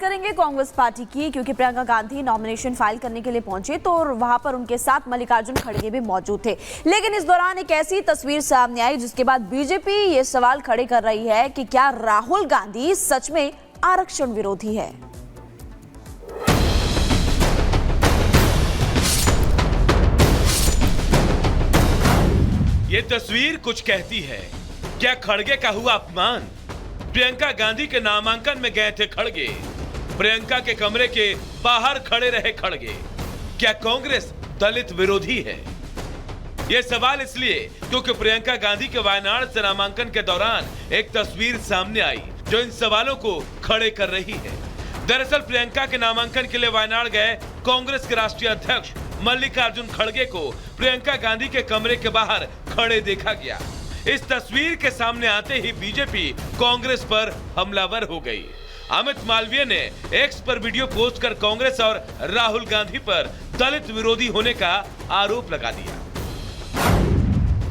करेंगे कांग्रेस पार्टी की, क्योंकि प्रियंका गांधी नॉमिनेशन फाइल करने के लिए पहुंचे तो वहां पर उनके साथ मल्लिकार्जुन खड़गे भी मौजूद थे। लेकिन इस दौरान एक ऐसी तस्वीर सामने आई जिसके बाद बीजेपी ये सवाल खड़े कर रही है कि क्या राहुल गांधी सच में आरक्षण विरोधी है। ये तस्वीर कुछ कहती है। क्या खड़गे का हुआ अपमान? प्रियंका गांधी के नामांकन में गए थे खड़गे, प्रियंका के कमरे के बाहर खड़े रहे खड़गे। क्या कांग्रेस दलित विरोधी है? यह सवाल इसलिए क्योंकि प्रियंका गांधी के वायनाड से नामांकन के दौरान एक तस्वीर सामने आई जो इन सवालों को खड़े कर रही है। दरअसल प्रियंका के नामांकन के लिए वायनाड गए कांग्रेस के राष्ट्रीय अध्यक्ष मल्लिकार्जुन खड़गे को प्रियंका गांधी के कमरे के बाहर खड़े देखा गया। इस तस्वीर के सामने आते ही बीजेपी कांग्रेस पर हमलावर हो गई। अमित मालवीय ने एक्स पर वीडियो पोस्ट कर कांग्रेस और राहुल गांधी पर दलित विरोधी होने का आरोप लगा दिया।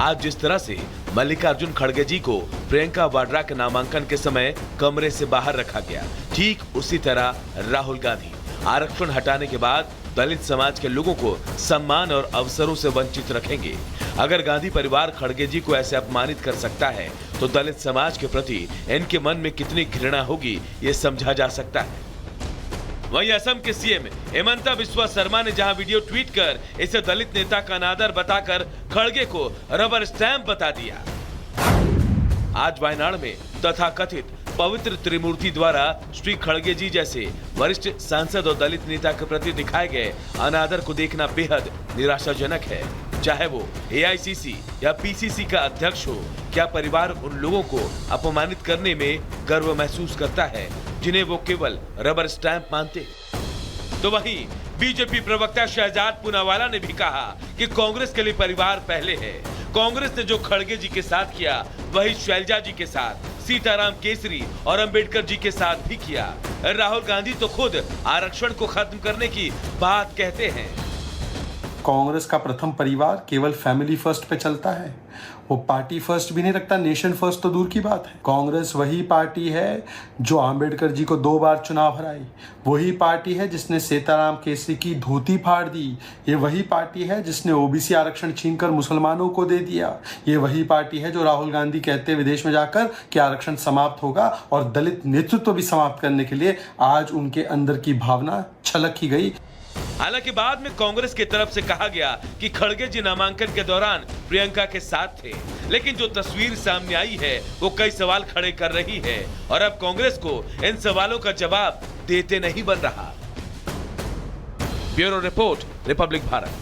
आज जिस तरह से मल्लिकार्जुन खड़गे जी को प्रियंका वाड्रा के नामांकन के समय कमरे से बाहर रखा गया, ठीक उसी तरह राहुल गांधी आरक्षण हटाने के बाद दलित समाज के लोगों को सम्मान और अवसरों से वंचित रखेंगे। अगर गांधी परिवार खड़गे जी को ऐसे अपमानित कर सकता है तो दलित समाज के प्रति इनके मन में कितनी घृणा होगी ये समझा जा सकता है। वहीं असम के सीएम हेमंता बिस्वा शर्मा ने जहां वीडियो ट्वीट कर इसे दलित नेता का अनादर बताकर खड़गे को रबर स्टैंप बता दिया। आज वायनाड में तथाकथित पवित्र त्रिमूर्ति द्वारा श्री खड़गे जी जैसे वरिष्ठ सांसद और दलित नेता के प्रति दिखाए गए अनादर को देखना बेहद निराशाजनक है। चाहे वो एआईसीसी या पीसीसी का अध्यक्ष हो, क्या परिवार उन लोगों को अपमानित करने में गर्व महसूस करता है जिन्हें वो केवल रबर स्टैंप मानते? तो वहीं बीजेपी प्रवक्ता शहजाद पूनावाला ने भी कहा कि कांग्रेस के लिए परिवार पहले है। कांग्रेस ने जो खड़गे जी के साथ किया वही शैलजा जी के साथ, सीताराम केसरी और अंबेडकर जी के साथ भी किया। राहुल गांधी तो खुद आरक्षण को खत्म करने की बात कहते हैं। कांग्रेस का प्रथम परिवार केवल फैमिली फर्स्ट पे चलता है, वो पार्टी फर्स्ट भी नहीं रखता, नेशन फर्स्ट तो दूर की बात है। कांग्रेस वही पार्टी है जो अंबेडकर जी को 2 बार चुनाव हराई, वही पार्टी है जिसने सीताराम केसरी की धोती फाड़ दी, ये वही पार्टी है जिसने ओबीसी आरक्षण छीनकर मुसलमानों को दे दिया, ये वही पार्टी है जो राहुल गांधी कहते विदेश में जाकर कि आरक्षण समाप्त होगा और दलित नेतृत्व भी समाप्त करने के लिए आज उनके अंदर की भावना छलक ही गई। हालांकि बाद में कांग्रेस की तरफ से कहा गया कि खड़गे जी नामांकन के दौरान प्रियंका के साथ थे, लेकिन जो तस्वीर सामने आई है वो कई सवाल खड़े कर रही है और अब कांग्रेस को इन सवालों का जवाब देते नहीं बन रहा। Bureau report, Republic Bharat.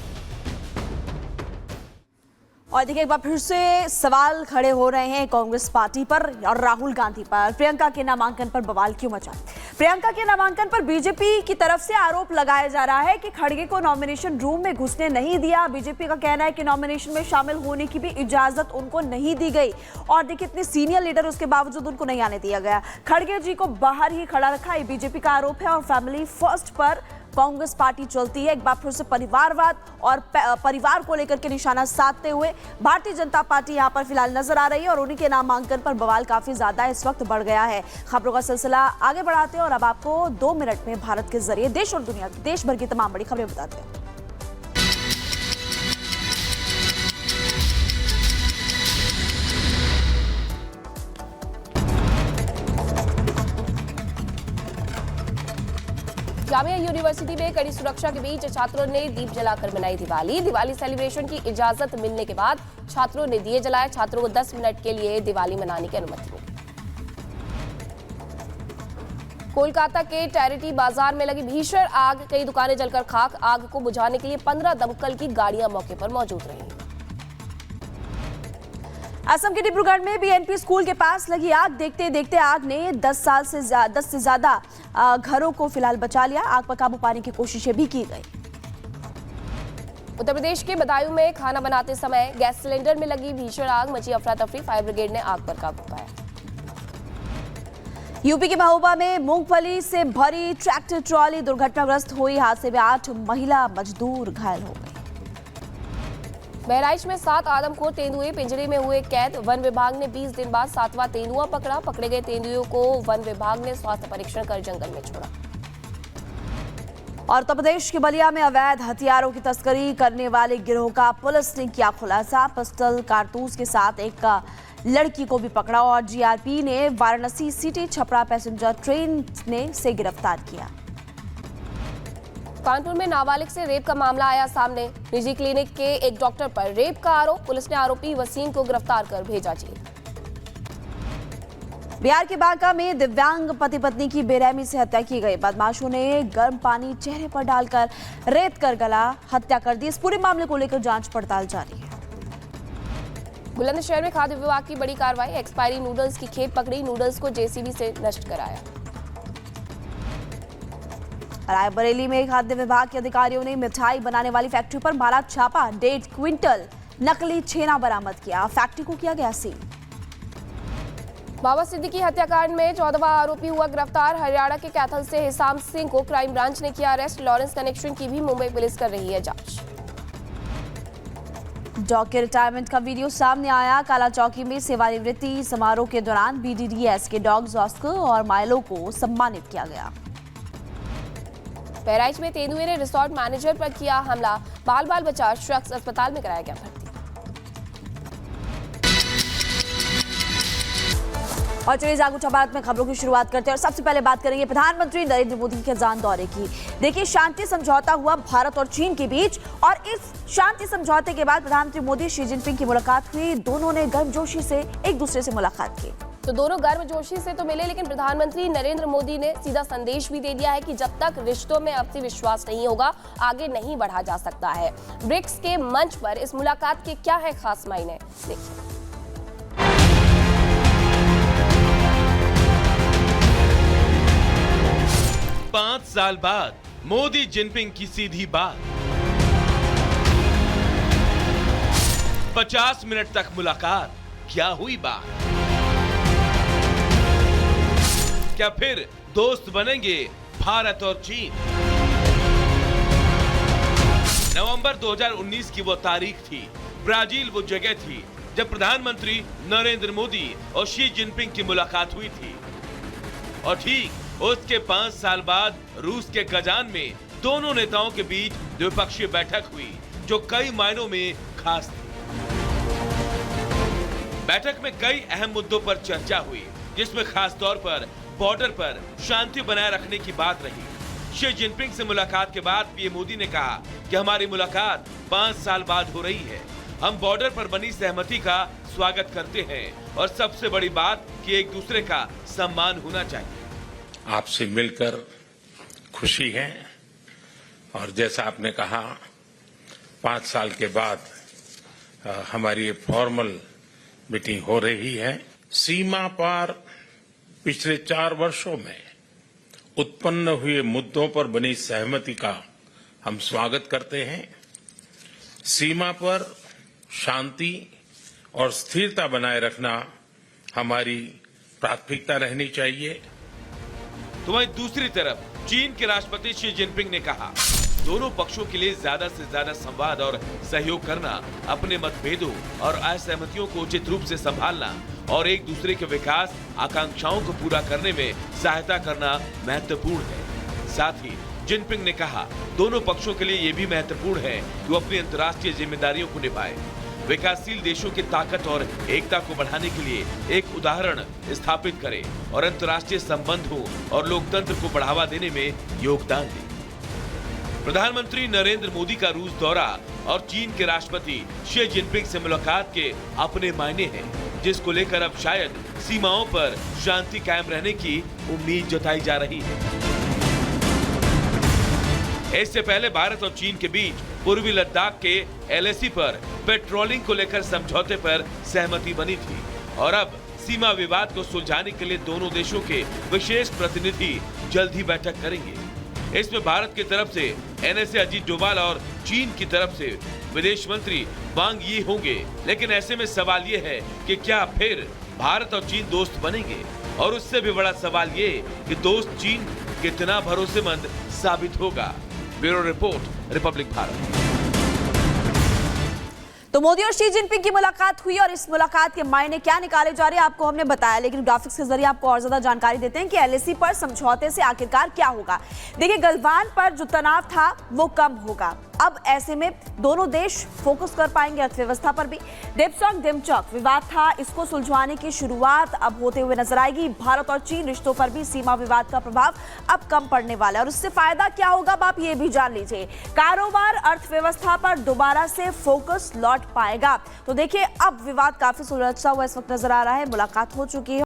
और देखिए, एक बार फिर से सवाल खड़े हो रहे हैं कांग्रेस पार्टी पर और राहुल गांधी पर। प्रियंका के नामांकन पर बवाल क्यों मचा? प्रियंका के नामांकन पर बीजेपी की तरफ से आरोप लगाया जा रहा है कि खड़गे को नॉमिनेशन रूम में घुसने नहीं दिया। बीजेपी का कहना है कि नॉमिनेशन में शामिल होने की भी इजाजत उनको नहीं दी गई और देखिए, इतने सीनियर लीडर उसके बावजूद उनको नहीं आने दिया गया। खड़गे जी को बाहर ही खड़ा रखा, ये बीजेपी का आरोप है और फैमिली फर्स्ट पर कांग्रेस पार्टी चलती है। एक बार फिर से परिवारवाद और परिवार को लेकर के निशाना साधते हुए भारतीय जनता पार्टी यहां पर फिलहाल नजर आ रही है और उन्हीं के नामांकन पर बवाल काफी ज्यादा इस वक्त बढ़ गया है। खबरों का सिलसिला आगे बढ़ाते हैं और अब आपको 2 मिनट में भारत के जरिए देश और दुनिया की देश भर की तमाम बड़ी खबरें बताते हैं। जामिया यूनिवर्सिटी में कड़ी सुरक्षा के बीच छात्रों ने दीप जलाकर मनाई दिवाली। दिवाली सेलिब्रेशन की इजाजत मिलने के बाद छात्रों ने दिए जलाए। छात्रों को 10 मिनट के लिए दिवाली मनाने की अनुमति मिली। कोलकाता के टैरिटी बाजार में लगी भीषण आग, कई दुकानें जलकर खाक। आग को बुझाने के लिए 15 दमकल की गाड़ियां मौके पर मौजूद रही। असम के डिब्रूगढ़ में बीएनपी स्कूल के पास लगी आग, देखते देखते आग ने 10 से ज्यादा घरों को फिलहाल बचा लिया। आग पर काबू पाने की कोशिशें भी की गई। उत्तर प्रदेश के बदायूं में खाना बनाते समय गैस सिलेंडर में लगी भीषण आग, मची अफरा तफरी। फायर ब्रिगेड ने आग पर काबू पाया। यूपी के महोबा में मूंगफली से भरी ट्रैक्टर ट्रॉली दुर्घटनाग्रस्त हुई। हादसे में 8 महिला मजदूर घायल हो गए। बहराइच में 7 आदमखोर तेंदुए पिंजरे में हुए कैद। वन विभाग ने 20 दिन बाद 7वां तेंदुआ पकड़ा। पकड़े गए तेंदुओं को वन विभाग ने स्वास्थ्य परीक्षण कर जंगल में छोड़ा। और उत्तर प्रदेश के बलिया में अवैध हथियारों की तस्करी करने वाले गिरोह का पुलिस ने किया खुलासा। पिस्टल कारतूस के साथ एक लड़की को भी पकड़ा और जीआरपी ने Varanasi city Chhapra passenger train से गिरफ्तार किया। कानपुर में नाबालिग से रेप का मामला आया सामने। निजी क्लिनिक के एक डॉक्टर पर रेप का आरोप। पुलिस ने आरोपी वसीम को गिरफ्तार कर भेजा जेल। बिहार के बांका में दिव्यांग पति पत्नी की बेरहमी से हत्या की गई। बदमाशों ने गर्म पानी चेहरे पर डालकर रेत कर गला हत्या कर दी। इस पूरे मामले को लेकर जांच पड़ताल जारी है। बुलंदशहर में खाद्य विभाग की बड़ी कार्रवाई। एक्सपायरी नूडल्स की खेप पकड़ी। नूडल्स को जेसीबी से नष्ट कराया। रायबरेली में खाद्य विभाग के अधिकारियों ने मिठाई बनाने वाली फैक्ट्री पर मारा छापा। 1.5 क्विंटल नकली छेना बरामद किया। फैक्ट्री को किया गया सील। बाबा सिद्दीकी हत्याकांड में 14वां आरोपी हुआ गिरफ्तार। हरियाणा के कैथल से हिसाम सिंह को क्राइम ब्रांच ने किया अरेस्ट। लॉरेंस कनेक्शन की भी मुंबई पुलिस कर रही है जांच। डॉग के रिटायरमेंट का वीडियो सामने आया। काला चौकी में सेवानिवृत्ति समारोह के दौरान बीडीडीएस के डॉग्स ऑस्कर और माइलो को सम्मानित किया गया। बहराइच में तेंदुए ने रिसोर्ट मैनेजर पर किया हमला। बाल बाल बचा। शख्स अस्पताल में कराया गया भर्ती। और चलिए जागरूकता भारत में खबरों की शुरुआत करते हैं और सबसे पहले बात करेंगे प्रधानमंत्री नरेंद्र मोदी के जान दौरे की। देखिए, शांति समझौता हुआ भारत और चीन के बीच और इस शांति समझौते के बाद प्रधानमंत्री मोदी शी जिनपिंग की मुलाकात हुई। दोनों ने गर्मजोशी से एक दूसरे से मुलाकात की। तो दोनों गर्मजोशी से तो मिले, लेकिन प्रधानमंत्री नरेंद्र मोदी ने सीधा संदेश भी दे दिया है कि जब तक रिश्तों में आपसी विश्वास नहीं होगा, आगे नहीं बढ़ा जा सकता है। ब्रिक्स के मंच पर इस मुलाकात के क्या है खास मायने, देखिए। 5 साल बाद मोदी जिनपिंग की सीधी बात। 50 मिनट तक मुलाकात। क्या हुई बात? क्या फिर दोस्त बनेंगे भारत और चीन? नवंबर 2019 की वो तारीख थी, ब्राजील वो जगह थी जब प्रधानमंत्री नरेंद्र मोदी और शी जिनपिंग की मुलाकात हुई थी। और ठीक उसके 5 साल बाद रूस के कजान में दोनों नेताओं के बीच द्विपक्षीय बैठक हुई, जो कई मायनों में खास थी। बैठक में कई अहम मुद्दों पर चर्चा हुई, जिसमें खास तौर पर बॉर्डर पर शांति बनाए रखने की बात रही। शी जिनपिंग से मुलाकात के बाद पीएम मोदी ने कहा कि हमारी मुलाकात 5 साल बाद हो रही है। हम बॉर्डर पर बनी सहमति का स्वागत करते हैं और सबसे बड़ी बात कि एक दूसरे का सम्मान होना चाहिए। आपसे मिलकर खुशी है और जैसा आपने कहा 5 साल के बाद हमारी ये फॉर्मल मीटिंग हो रही है। सीमा पार पिछले 4 वर्षों में उत्पन्न हुए मुद्दों पर बनी सहमति का हम स्वागत करते हैं। सीमा पर शांति और स्थिरता बनाए रखना हमारी प्राथमिकता रहनी चाहिए। तो वहीं दूसरी तरफ चीन के राष्ट्रपति शी जिनपिंग ने कहा, दोनों पक्षों के लिए ज्यादा से ज्यादा संवाद और सहयोग करना, अपने मतभेदों और असहमतियों को उचित रूप से संभालना और एक दूसरे के विकास आकांक्षाओं को पूरा करने में सहायता करना महत्वपूर्ण है। साथ ही जिनपिंग ने कहा, दोनों पक्षों के लिए ये भी महत्वपूर्ण है कि वो अपनी अंतर्राष्ट्रीय जिम्मेदारियों को निभाए, विकासशील देशों की ताकत और एकता को बढ़ाने के लिए एक उदाहरण स्थापित करे और अंतर्राष्ट्रीय संबंधों और लोकतंत्र को बढ़ावा देने में योगदान दे। प्रधानमंत्री नरेंद्र मोदी का रूस दौरा और चीन के राष्ट्रपति शी जिनपिंग से मुलाकात के अपने मायने हैं, जिसको लेकर अब शायद सीमाओं पर शांति कायम रहने की उम्मीद जताई जा रही है। इससे पहले भारत और चीन के बीच पूर्वी लद्दाख के LAC पर पेट्रोलिंग को लेकर समझौते पर सहमति बनी थी और अब सीमा विवाद को सुलझाने के लिए दोनों देशों के विशेष प्रतिनिधि जल्द ही बैठक करेंगे। इसमें भारत की तरफ से NSA अजीत डोभाल और चीन की तरफ से विदेश मंत्री वांग यी होंगे। लेकिन ऐसे में सवाल ये है कि क्या फिर भारत और चीन दोस्त बनेंगे? और उससे भी बड़ा सवाल ये कि दोस्त चीन कितना भरोसेमंद साबित होगा। Bureau report, Republic Bharat. तो मोदी और शी जिनपिंग की मुलाकात हुई और इस मुलाकात के मायने क्या निकाले जा रहे हैं आपको हमने बताया, लेकिन ग्राफिक्स के जरिए आपको और ज्यादा जानकारी देते हैं कि एलएसी पर समझौते से आखिरकार क्या होगा। देखिए, गलवान पर जो तनाव था वो कम होगा। अब ऐसे में दोनों देश फोकस कर पाएंगे अर्थव्यवस्था पर भी। डेप्सोंग डिमचॉक विवाद था, इसको सुलझाने की शुरुआत अब होते हुए नजर आएगी। भारत और चीन रिश्तों पर भी सीमा विवाद का प्रभाव अब कम पड़ने वाला है और इससे फायदा क्या होगा अब आप ये भी जान लीजिए। कारोबार अर्थव्यवस्था पर दोबारा से फोकस लौट पाएगा। तो देखिए, अब विवाद काफी सुलझता हुआ इस वक्त नजर आ रहा है। मुलाकात हो चुकी है।